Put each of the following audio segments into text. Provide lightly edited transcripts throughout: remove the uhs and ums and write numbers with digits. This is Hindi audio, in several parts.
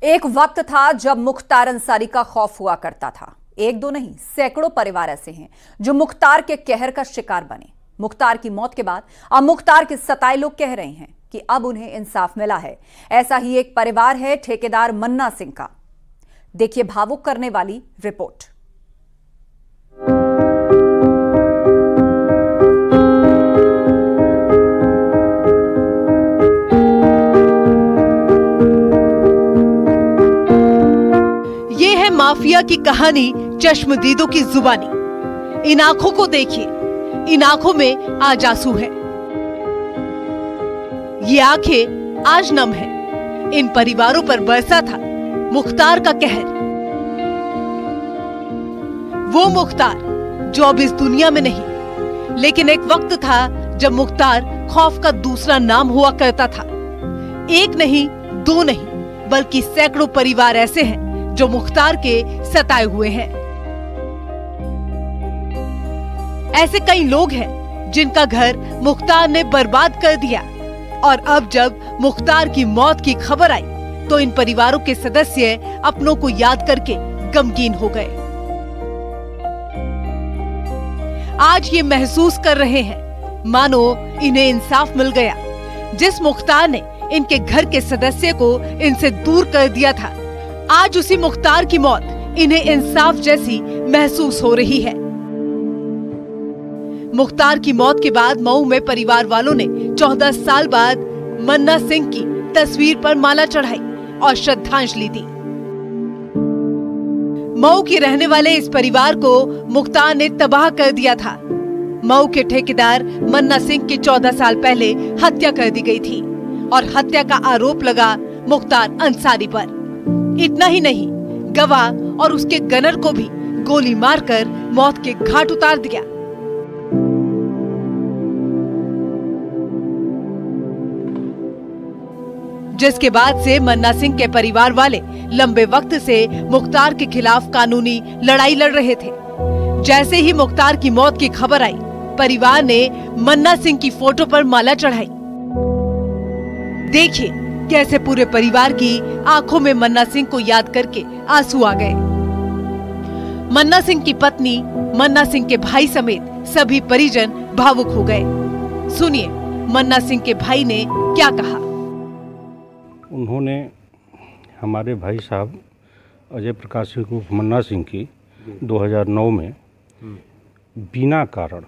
एक वक्त था जब मुख्तार अंसारी का खौफ हुआ करता था। एक दो नहीं, सैकड़ों परिवार ऐसे हैं जो मुख्तार के कहर का शिकार बने। मुख्तार की मौत के बाद अब मुख्तार के सताए लोग कह रहे हैं कि अब उन्हें इंसाफ मिला है। ऐसा ही एक परिवार है ठेकेदार मन्ना सिंह का। देखिए भावुक करने वाली रिपोर्ट। ये है माफिया की कहानी चश्मदीदों की जुबानी। इन आंखों को देखिए, इन आंखों में आज आंसू है। ये आंखें आज नम है। इन परिवारों पर बरसा था मुख्तार का कहर। वो मुख्तार जो अब इस दुनिया में नहीं, लेकिन एक वक्त था जब मुख्तार खौफ का दूसरा नाम हुआ करता था। एक नहीं, दो नहीं, बल्कि सैकड़ों परिवार ऐसे हैं जो मुख्तार के सताए हुए हैं। ऐसे कई लोग हैं जिनका घर मुख्तार ने बर्बाद कर दिया, और अब जब मुख्तार की मौत की खबर आई तो इन परिवारों के सदस्य अपनों को याद करके गमगीन हो गए। आज ये महसूस कर रहे हैं मानो इन्हें इंसाफ मिल गया। जिस मुख्तार ने इनके घर के सदस्य को इनसे दूर कर दिया था, आज उसी मुख्तार की मौत इन्हें इंसाफ जैसी महसूस हो रही है। मुख्तार की मौत के बाद मऊ में परिवार वालों ने 14 साल बाद मन्ना सिंह की तस्वीर पर माला चढ़ाई और श्रद्धांजलि दी। मऊ के रहने वाले इस परिवार को मुख्तार ने तबाह कर दिया था। मऊ के ठेकेदार मन्ना सिंह की 14 साल पहले हत्या कर दी गई थी और हत्या का आरोप लगा मुख्तार अंसारी पर। इतना ही नहीं, गवाह और उसके गनर को भी गोली मारकर मौत के घाट उतार दिया। जिसके बाद से मन्ना सिंह के परिवार वाले लंबे वक्त से मुख्तार के खिलाफ कानूनी लड़ाई लड़ रहे थे। जैसे ही मुख्तार की मौत की खबर आई, परिवार ने मन्ना सिंह की फोटो पर माला चढ़ाई। देखिए कैसे पूरे परिवार की आंखों में मन्ना सिंह को याद करके आंसू आ गए। मन्ना सिंह की पत्नी, मन्ना सिंह के भाई समेत सभी परिजन भावुक हो गए। सुनिए मन्ना सिंह के भाई ने क्या कहा। उन्होंने हमारे भाई साहब अजय प्रकाश सिंह को मन्ना सिंह की 2009 में बिना कारण,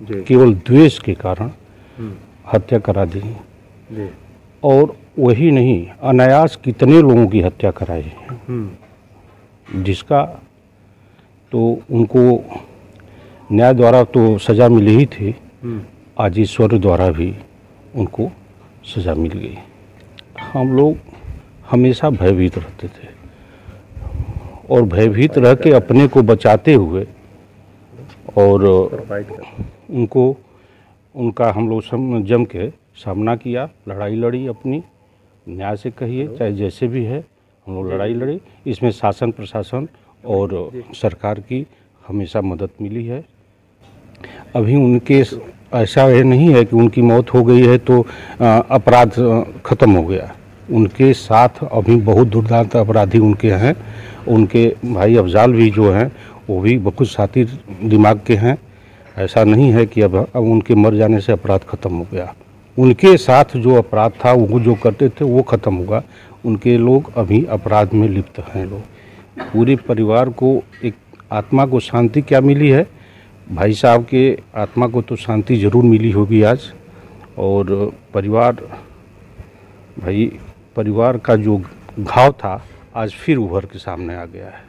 केवल द्वेष के कारण हत्या करा दी। और वही नहीं, अनायास कितने लोगों की हत्या कराई है, जिसका तो उनको न्याय द्वारा तो सज़ा मिली ही थी, आज ईश्वर द्वारा भी उनको सज़ा मिल गई। हम लोग हमेशा भयभीत रहते थे और भयभीत रह के अपने को बचाते हुए और उनका हम लोग जम के सामना किया, लड़ाई लड़ी, अपनी न्याय से कहिए चाहे जैसे भी है, हम लोग लड़ाई लड़ी। इसमें शासन प्रशासन और सरकार की हमेशा मदद मिली है। अभी उनके ऐसा नहीं है कि उनकी मौत हो गई है तो अपराध खत्म हो गया। उनके साथ अभी बहुत दुर्दांत अपराधी उनके हैं। उनके भाई अफजाल भी जो हैं वो भी बहुत शातिर दिमाग के हैं। ऐसा नहीं है कि अब उनके मर जाने से अपराध खत्म हो गया। उनके साथ जो अपराध था वो जो करते थे वो खत्म होगा। उनके लोग अभी अपराध में लिप्त हैं। लोग पूरे परिवार को एक आत्मा को शांति क्या मिली है, भाई साहब के आत्मा को तो शांति जरूर मिली होगी आज। और परिवार का जो घाव था आज फिर उभर के सामने आ गया है।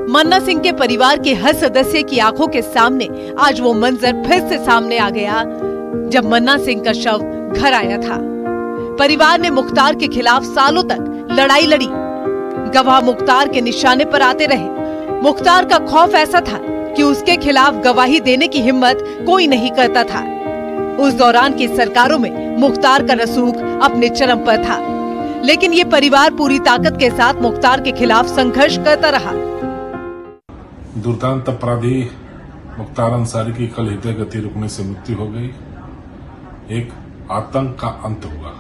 मन्ना सिंह के परिवार के हर सदस्य की आंखों के सामने आज वो मंजर फिर से सामने आ गया जब मन्ना सिंह का शव घर आया था। परिवार ने मुख्तार के खिलाफ सालों तक लड़ाई लड़ी। गवाह मुख्तार के निशाने पर आते रहे। मुख्तार का खौफ ऐसा था कि उसके खिलाफ गवाही देने की हिम्मत कोई नहीं करता था। उस दौरान की सरकारों में मुख्तार का रसूख अपने चरम पर था, लेकिन ये परिवार पूरी ताकत के साथ मुख्तार के खिलाफ संघर्ष करता रहा। दुर्दांत अपराधी मुख्तार अंसारी की कल हृदय गति रुकने से मृत्यु हो गई। एक आतंक का अंत हुआ।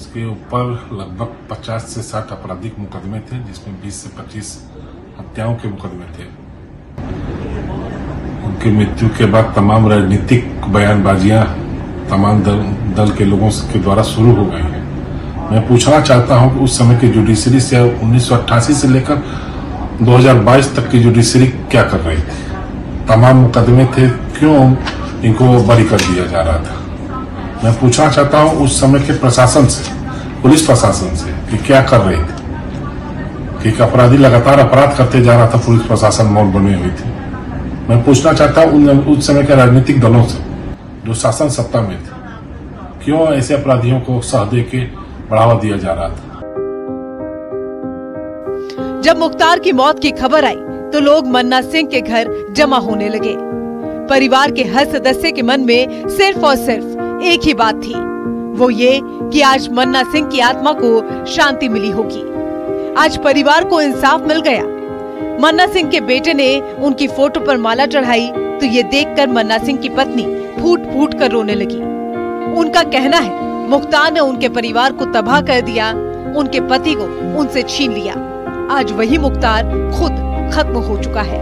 इसके ऊपर लगभग 50 से 60 आपराधिक मुकदमे थे, जिसमें 20 से 25 हत्याओं के मुकदमे थे। उनकी मृत्यु के बाद तमाम राजनीतिक बयानबाजियां तमाम दल के लोगों के द्वारा शुरू हो गई हैं। मैं पूछना चाहता हूं कि उस समय की जुडिशरी से 1988 से लेकर 2022 तक की जुडिशरी क्या कर रही थी? तमाम मुकदमे थे, क्यों इनको बरी कर दिया जा रहा था? मैं पूछना चाहता हूं उस समय के प्रशासन से, पुलिस प्रशासन से, कि क्या कर रही थी? कि अपराधी लगातार अपराध करते जा रहा था, पुलिस प्रशासन मौन बनी हुई थी। मैं पूछना चाहता हूं उस समय के राजनीतिक दलों से जो शासन सत्ता में थे, क्यों ऐसे अपराधियों को सह दे के बढ़ावा दिया जा रहा था? जब मुख्तार की मौत की खबर आई तो लोग मन्ना सिंह के घर जमा होने लगे। परिवार के हर सदस्य के मन में सिर्फ और सिर्फ एक ही बात थी, वो ये कि आज मन्ना सिंह की आत्मा को शांति मिली होगी। आज परिवार को इंसाफ मिल गया। मन्ना सिंह के बेटे ने उनकी फोटो पर माला चढ़ाई तो ये देखकर मन्ना सिंह की पत्नी फूट फूट कर रोने लगी। उनका कहना है मुख्तार ने उनके परिवार को तबाह कर दिया, उनके पति को उनसे छीन लिया। आज वही मुख्तार खुद खत्म हो चुका है।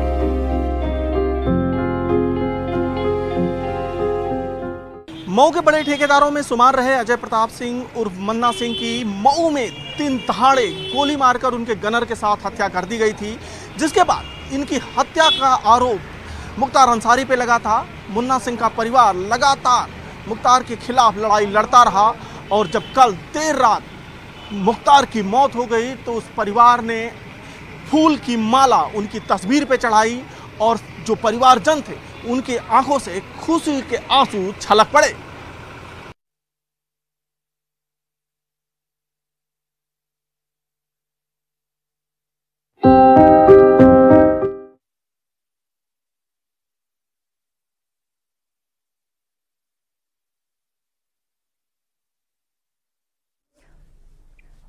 मऊ के बड़े ठेकेदारों में शुमार रहे अजय प्रताप सिंह उर्फ मन्ना सिंह की मऊ में दिन दहाड़े गोली मारकर उनके गनर के साथ हत्या कर दी गई थी, जिसके बाद इनकी हत्या का आरोप मुख्तार अंसारी पे लगा था। मुन्ना सिंह का परिवार लगातार मुख्तार के खिलाफ लड़ाई लड़ता रहा और जब कल देर रात मुख्तार की मौत हो गई तो उस परिवार ने फूल की माला उनकी तस्वीर पे चढ़ाई और जो परिवारजन थे उनकी आंखों से खुशी के आंसू छलक पड़े।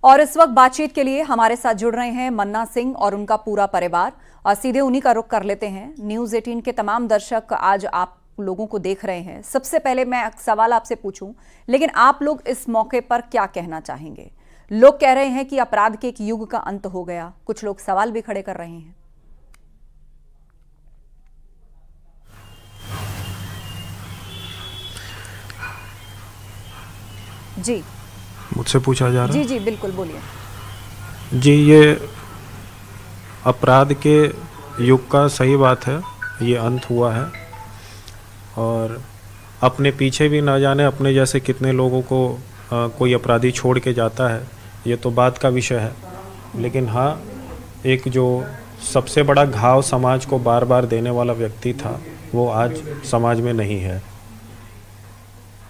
और इस वक्त बातचीत के लिए हमारे साथ जुड़ रहे हैं मन्ना सिंह और उनका पूरा परिवार, और सीधे उन्हीं का रुख कर लेते हैं। न्यूज़ 18 के तमाम दर्शक आज आप लोगों को देख रहे हैं। सबसे पहले मैं एक सवाल आपसे पूछूं, लेकिन आप लोग इस मौके पर क्या कहना चाहेंगे? लोग कह रहे हैं कि अपराध के एक युग का अंत हो गया, कुछ लोग सवाल भी खड़े कर रहे हैं। जी, मुझसे पूछा जा रहा है? जी जी बिल्कुल, बोलिए। जी, ये अपराध के युग का सही बात है, ये अंत हुआ है और अपने पीछे भी ना जाने अपने जैसे कितने लोगों को कोई अपराधी छोड़ के जाता है, ये तो बात का विषय है। लेकिन हाँ, एक जो सबसे बड़ा घाव समाज को बार बार देने वाला व्यक्ति था, वो आज समाज में नहीं है।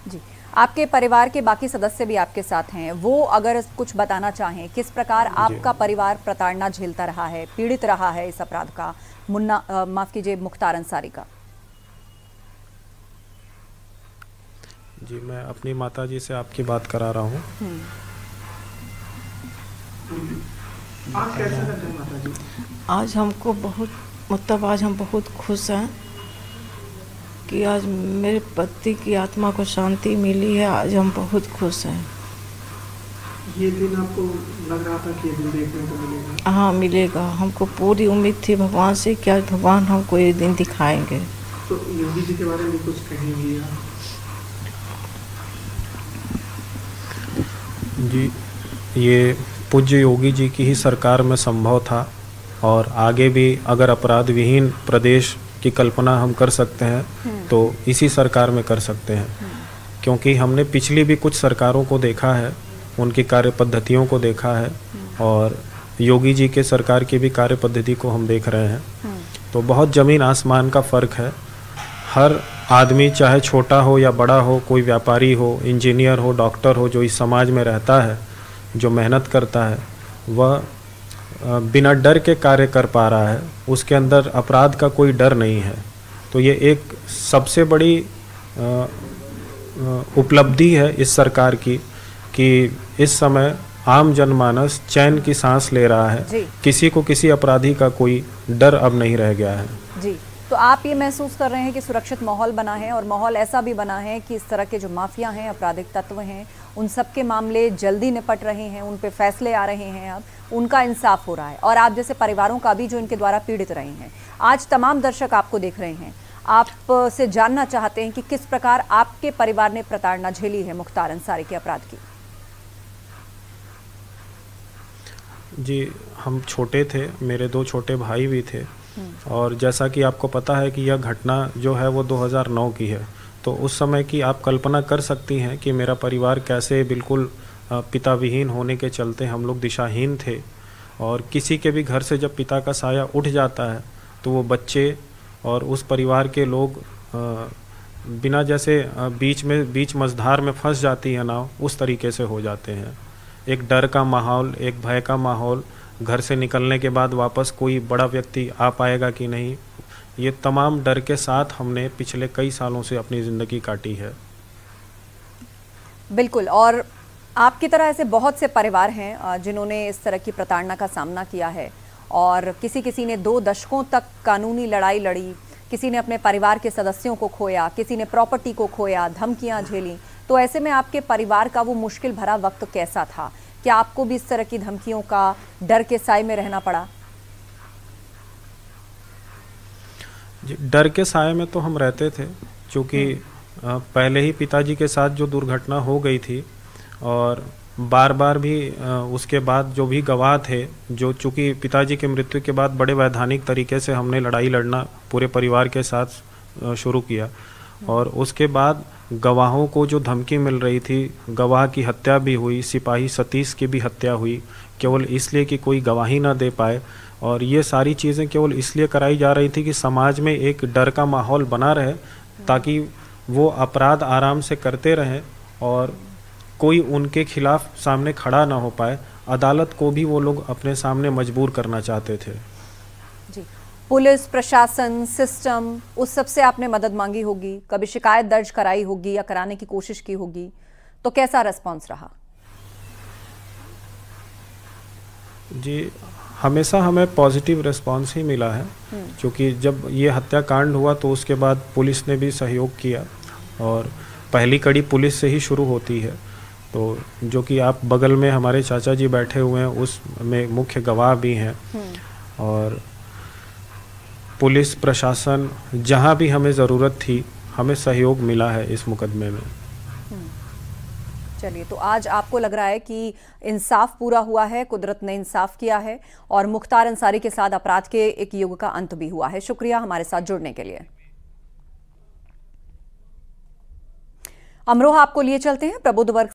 जी, आपके परिवार के बाकी सदस्य भी आपके साथ हैं, वो अगर कुछ बताना चाहें, किस प्रकार आपका परिवार प्रताड़ना झेलता रहा है, पीड़ित रहा है इस अपराध का, माफ कीजिए, मुख्तार अंसारी का? जी, मैं अपनी माताजी से आपकी बात करा रहा हूँ। आज कैसे लगता है माताजी? आज हमको बहुत मतलब आज हम बहुत खुश हैं कि आज मेरे पति की आत्मा को शांति मिली है। आज हम बहुत खुश हैं। ये दिन आपको लग रहा था कि ये दिन देखने को मिलेगा? हाँ, मिलेगा। हमको पूरी उम्मीद थी भगवान से कि आज भगवान हमको ये दिन दिखाएंगे। तो योगी जी के बारे में कुछ कहेंगे आप? जी, ये पूज्य योगी जी की ही सरकार में संभव था और आगे भी अगर अपराध विहीन प्रदेश की कल्पना हम कर सकते हैं तो इसी सरकार में कर सकते हैं, क्योंकि हमने पिछली भी कुछ सरकारों को देखा है, उनकी कार्य पद्धतियों को देखा है और योगी जी के सरकार की भी कार्य पद्धति को हम देख रहे हैं। तो बहुत ज़मीन आसमान का फ़र्क है। हर आदमी चाहे छोटा हो या बड़ा हो, कोई व्यापारी हो, इंजीनियर हो, डॉक्टर हो, जो इस समाज में रहता है, जो मेहनत करता है, वह बिना डर के कार्य कर पा रहा है। उसके अंदर अपराध का कोई डर नहीं है। तो ये एक सबसे बड़ी उपलब्धि है इस सरकार की कि इस समय आम जनमानस चैन की सांस ले रहा है। किसी को किसी अपराधी का कोई डर अब नहीं रह गया है। जी, तो आप ये महसूस कर रहे हैं कि सुरक्षित माहौल बना है और माहौल ऐसा भी बना है कि इस तरह के जो माफिया हैं, आपराधिक तत्व हैं, उन सब के मामले जल्दी निपट रहे हैं, उन पे फैसले आ रहे हैं, अब उनका इंसाफ हो रहा है और आप जैसे परिवारों का भी जो इनके द्वारा पीड़ित रहे हैं। आज तमाम दर्शक आपको देख रहे हैं, आपसे जानना चाहते हैं कि किस प्रकार आपके परिवार ने प्रताड़ना झेली है मुख्तार अंसारी के अपराध की। जी, हम छोटे थे, मेरे 2 छोटे भाई भी थे और जैसा कि आपको पता है कि यह घटना जो है वो 2009 की है, तो उस समय की आप कल्पना कर सकती हैं कि मेरा परिवार कैसे बिल्कुल पिता विहीन होने के चलते हम लोग दिशाहीन थे। और किसी के भी घर से जब पिता का साया उठ जाता है तो वो बच्चे और उस परिवार के लोग बिना जैसे बीच मझधार में फंस जाती है नाव, उस तरीके से हो जाते हैं। एक डर का माहौल, एक भय का माहौल, घर से निकलने के बाद वापस कोई बड़ा व्यक्ति आ पाएगा कि नहीं, ये तमाम डर के साथ हमने पिछले कई सालों से अपनी ज़िंदगी काटी है। बिल्कुल, और आपकी तरह ऐसे बहुत से परिवार हैं जिन्होंने इस तरह की प्रताड़ना का सामना किया है और किसी ने 2 दशकों तक कानूनी लड़ाई लड़ी, किसी ने अपने परिवार के सदस्यों को खोया, किसी ने प्रॉपर्टी को खोया, धमकियां झेली। तो ऐसे में आपके परिवार का वो मुश्किल भरा वक्त कैसा था? क्या आपको भी इस तरह की धमकियों का डर के साए में रहना पड़ा? जी, डर के साए में तो हम रहते थे, क्योंकि पहले ही पिताजी के साथ जो दुर्घटना हो गई थी और बार बार भी उसके बाद जो भी गवाह थे, जो चूँकि पिताजी की मृत्यु के बाद बड़े वैधानिक तरीके से हमने लड़ाई लड़ना पूरे परिवार के साथ शुरू किया और उसके बाद गवाहों को जो धमकी मिल रही थी, गवाह की हत्या भी हुई, सिपाही सतीश की भी हत्या हुई, केवल इसलिए कि कोई गवाही ना दे पाए। और ये सारी चीज़ें केवल इसलिए कराई जा रही थी कि समाज में एक डर का माहौल बना रहे, ताकि वो अपराध आराम से करते रहें और कोई उनके खिलाफ सामने खड़ा ना हो पाए। अदालत को भी वो लोग अपने सामने मजबूर करना चाहते थे। जी, पुलिस प्रशासन सिस्टम, उस सब से आपने मदद मांगी होगी, कभी शिकायत दर्ज कराई होगी या कराने की कोशिश की होगी, तो कैसा रिस्पांस रहा? जी, हमेशा हमें पॉजिटिव रिस्पांस ही मिला है, क्योंकि जब ये हत्याकांड हुआ तो उसके बाद पुलिस ने भी सहयोग किया और पहली कड़ी पुलिस से ही शुरू होती है। तो जो कि आप बगल में हमारे चाचा जी बैठे हुए हैं, उसमें मुख्य गवाह भी हैं और पुलिस प्रशासन जहां भी हमें ज़रूरत थी, हमें सहयोग मिला है इस मुकदमे में। चलिए, तो आज आपको लग रहा है कि इंसाफ पूरा हुआ है, कुदरत ने इंसाफ किया है और मुख्तार अंसारी के साथ अपराध के एक युग का अंत भी हुआ है। शुक्रिया हमारे साथ जुड़ने के लिए। अमरोहा आपको लिए चलते हैं। प्रबुद्ध वर्ग